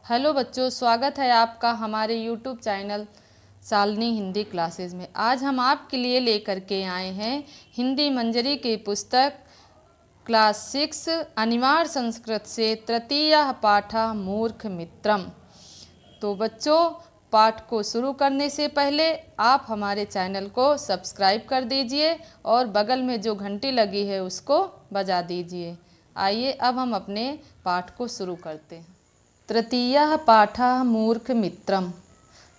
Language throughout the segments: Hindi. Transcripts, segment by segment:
हेलो बच्चों, स्वागत है आपका हमारे YouTube channel Shalini Hindi classes में। आज हम आपके लिए लेकर के आए हैं हिंदी मंजरी की पुस्तक क्लास 6 अनिवार्य संस्कृत से तृतीय पाठ मूर्ख मित्रम। तो बच्चों, पाठ को शुरू करने से पहले आप हमारे चैनल को सब्सक्राइब कर दीजिए और बगल में जो घंटी लगी है उसको बजा दीजिए। आइए अब हम अपने पाठ को शुरू करते हैं। तृतीय पाठ मूर्ख मित्रम।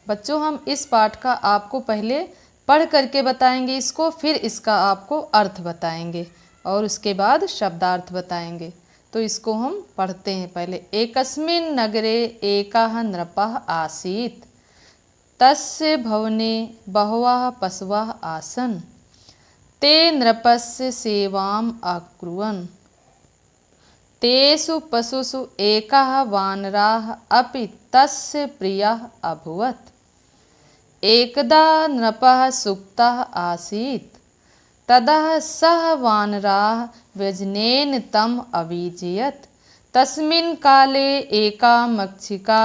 बच्चों, हम इस पाठ का आपको पहले पढ़ करके बताएंगे इसको, फिर इसका आपको अर्थ बताएंगे और उसके बाद शब्दार्थ बताएंगे। तो इसको हम पढ़ते हैं पहले। एकस्मिन् नगरे एकः नृपः आसीत् तस्य भवने बहवः पशवः आसन् ते नृपस्य सेवाम् अकुर्वन् तेषु पशुषु एकः वानरः अपि तस्य प्रियः अभवत्। एकदा नृपः सुप्तः आसीत् तदा सः वानरः व्यजनेन तम् अविजयत्। तस्मिन् काले एका मक्षिका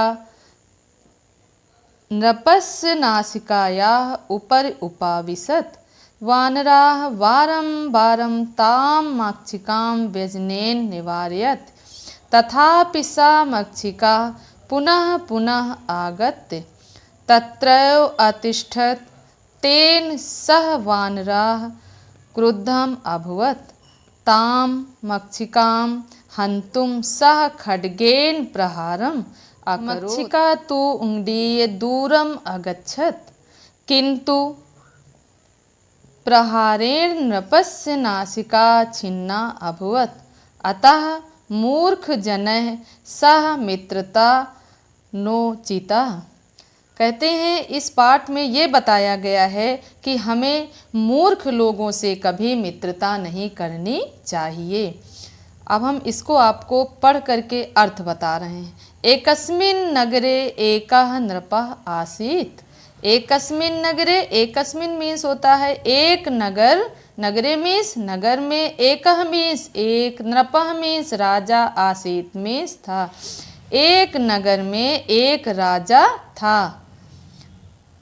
नृपस्य नासिकायाः उपरि उपाविशत्। वानरः वारं वारं तां मक्षिकां व्यजनेन निवारयत्, तथापि सा मक्षिका पुनः पुनः आगत्य तत्रैव अतिष्ठत्। तेन सः वानरः क्रुद्धः अभवत्। तां मक्षिकां हन्तुं सः खड्गेन प्रहारम् अकरोत्। मक्षिका तु उड्डीय दूरम् अगच्छत्, किन्तु प्रहारेण नृपस्य नासिका छिन्ना अभवत्। अतः मूर्खजनः सह मित्रता नोचितः। कहते हैं इस पाठ में ये बताया गया है कि हमें मूर्ख लोगों से कभी मित्रता नहीं करनी चाहिए। अब हम इसको आपको पढ़ करके अर्थ बता रहे हैं। एकस्मिन् नगरे एकः नृपः आसीत्। एकस्मिन् नगरे, एकस्मिन् मीन्स होता है एक नगर, नगरे मीन्स नगर में, एकः मीन्स एक, नृपः मीन्स राजा, आसीत मीन्स था। एक नगर में एक राजा था।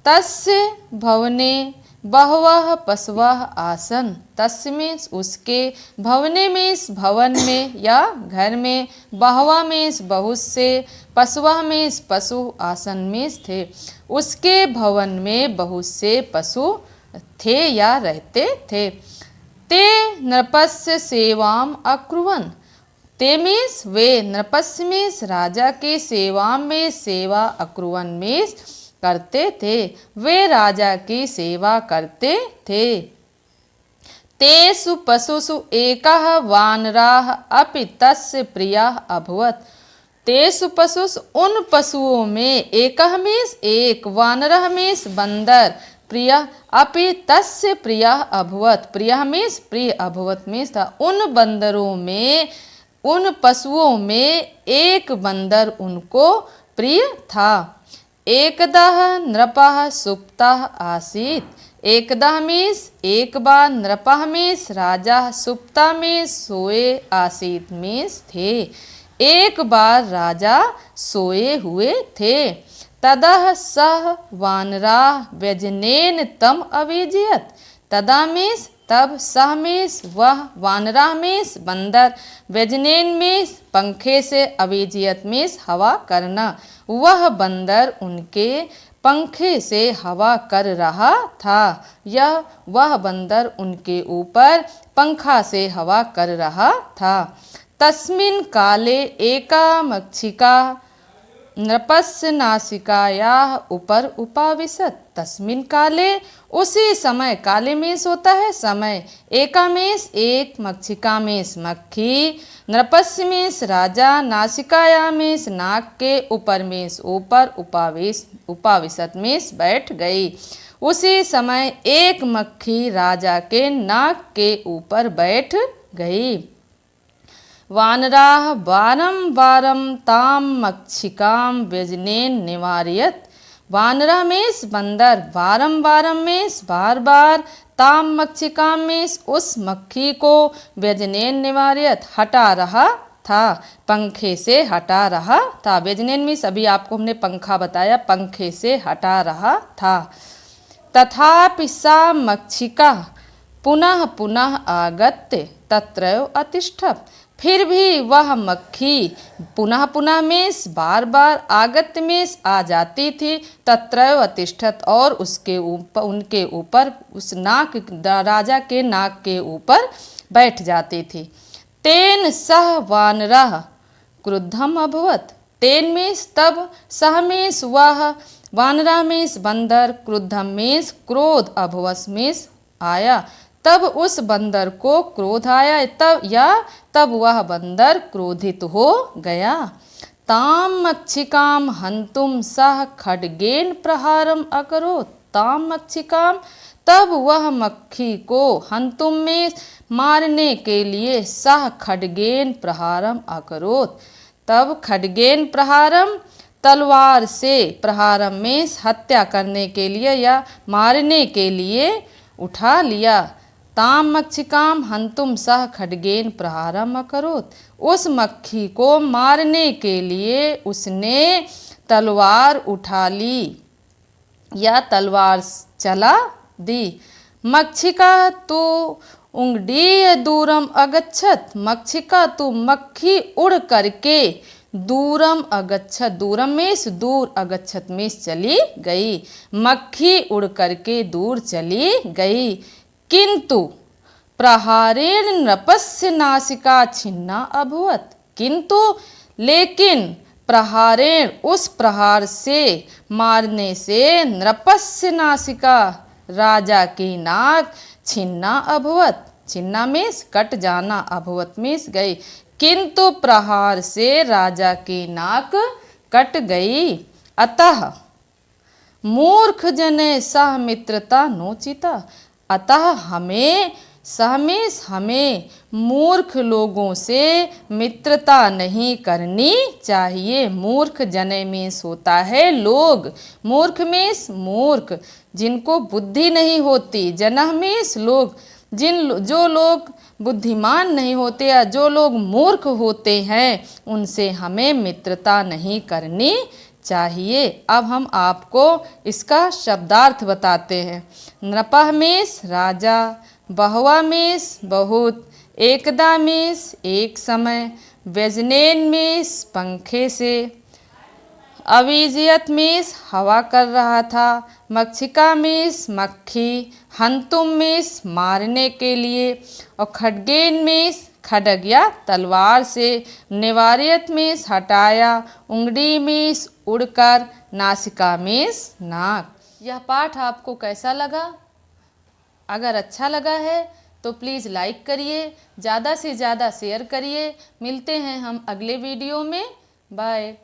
तस्य भवने बहवः पशवः आसन्। तस्य मीन्स उसके, भवने मीन्स भवन में या घर में, बहवः मीन्स बहुत से, पशवः मीन्स पशु, आसन मीन्स थे। उसके भवन में बहुत से पशु थे या रहते थे। ते नृपस्य सेवाम अकुर्वन्। ते मीन्स वे, नृपस्य मीन्स राजा के, सेवा में सेवा, अकुर्वन् मीन्स करते थे। वे राजा की सेवा करते थे। तेषु पशुषु एकः वानरः अपि तस्य प्रियः अभवत्। तेषु पशुषु उन पशुओं में, एकः मीन्स एक, वानरः मीन्स बंदर, प्रियः अपि तस्य प्रियः अभवत्। प्रियः मीन्स प्रिय, अभवत् मीन्स था। उन बंदरों में, उन पशुओं में एक बंदर उनको प्रिय था। एकदा नृपः सुप्तः आसीत्। एकदा मीन्स एक बार, नृपः मीन्स राजा, सुप्ता मीन्स सोए, आसीत मीन्स थे। एक बार राजा सोए हुए थे। तदा सः वानरः व्यजनेन तम अविजयत्। तदा मीन्स तब, सह मीन्स वह, वानरः मीन्स बंदर, व्यजनेन मीन्स पंखे से, अविजयत मीन्स हवा करना। वह बंदर उनके पंखे से हवा कर रहा था। वह बंदर उनके ऊपर पंखा से हवा कर रहा था। तस्मिन् काले एका मक्षिका नृपस्य नासिकायाः उपर उपाविशत्। तस्मिन् काले, उसी समय, काले मीन्स होता है समय, एका मीन्स एक, मक्षिका मीन्स मक्खी, नृपस्य मीन्स राजा, नासिकाया मीन्स नाक के, ऊपर मीन्स ऊपर, उपाविशत मीन्स बैठ गई। उसी समय एक मक्खी राजा के नाक के ऊपर बैठ गई। वानरः वारं वारं तां मक्षिकां व्यजनेन निवारयत्। वानरः मीन्स बंदर, वारं वारं मीन्स बार बार, ताम मक्षिका मीन्स उस मक्खी को, व्यजनेन निवारयत् हटा रहा था, पंखे से हटा रहा था। व्यजनेन मीन्स अभी आपको हमने पंखा बताया, पंखे से हटा रहा था। तथापि सा मक्षिका पुनः पुनः आगत्य तत्रैव अतिष्ठत्। फिर भी वह मक्खी पुनः पुनः में बार बार आगत्य में आ जाती थी, तत्रैव अतिष्ठत् और उसके ऊपर, उनके ऊपर, उस नाक, राजा के नाक के ऊपर बैठ जाती थी। तेन सह वानरः क्रुद्धम अभवत्। तेन में तब, सह में वह, वानरा में बंदर, क्रुद्धम में क्रोध, अभवस में आया, तब उस बंदर को क्रोध आया, तब वह बंदर क्रोधित हो गया। ताम मक्षिकाम हंतुम सह खड्गेन प्रहारम अकरोत्। ताम मक्षिकाम, तब वह मक्खी को हंतुम में मारने के लिए सह खड्गेन प्रहारम अकरोत्, तब खड्गेन प्रहारम तलवार से, प्रहारम में हत्या करने के लिए या मारने के लिए उठा लिया। ताम मक्षिकाम हंतुम सह खड्गेन प्रहारम अकरोत्, उस मक्खी को मारने के लिए उसने तलवार उठा ली या तलवार चला दी। मक्षिका तो उंगडीय दूरम अगच्छत। मक्षिका तो मक्खी उड़ करके दूरम अगच्छत, दूरम में दूर, अगच्छत में चली गई। मक्खी उड़ करके दूर चली गई। किंतु प्रहारेण नृपस्य नासिका छिन्ना अभवत्। किंतु लेकिन प्रहारेण, उस प्रहार से, मारने से, नृपस्य नासिका, राजा की नाक, छिन्ना अभवत्, छिन्ना में कट जाना, अभवत में गई। किंतु प्रहार से राजा की नाक कट गई। अतः मूर्ख जने सह मित्रता नोचिता। अतः हमें मूर्ख लोगों से मित्रता नहीं करनी चाहिए। मूर्ख जने मीन्स होता है लोग, मूर्ख मीन्स मूर्ख, जिनको बुद्धि नहीं होती, जनः मीन्स लोग, जो लोग बुद्धिमान नहीं होते या जो लोग मूर्ख होते हैं, उनसे हमें मित्रता नहीं करनी चाहिए। अब हम आपको इसका शब्दार्थ बताते हैं। नृपः मीन्स राजा, बहुवा मीन्स बहुत, एकदा मीन्स एक समय, व्यजनेन मीन्स पंखे से, अविजयत मीन्स हवा कर रहा था, मक्षिका मीन्स मक्खी, हंतुम मीन्स मारने के लिए, और खड्गेन मीन्स खड्ग या तलवार से, निवार्यत मीन्स हटाया, उंगली मीन्स उड़कर, नासिका मीन्स नाक। यह पाठ आपको कैसा लगा? अगर अच्छा लगा है तो प्लीज़ लाइक करिए, ज़्यादा से ज़्यादा शेयर करिए। मिलते हैं हम अगले वीडियो में। बाय।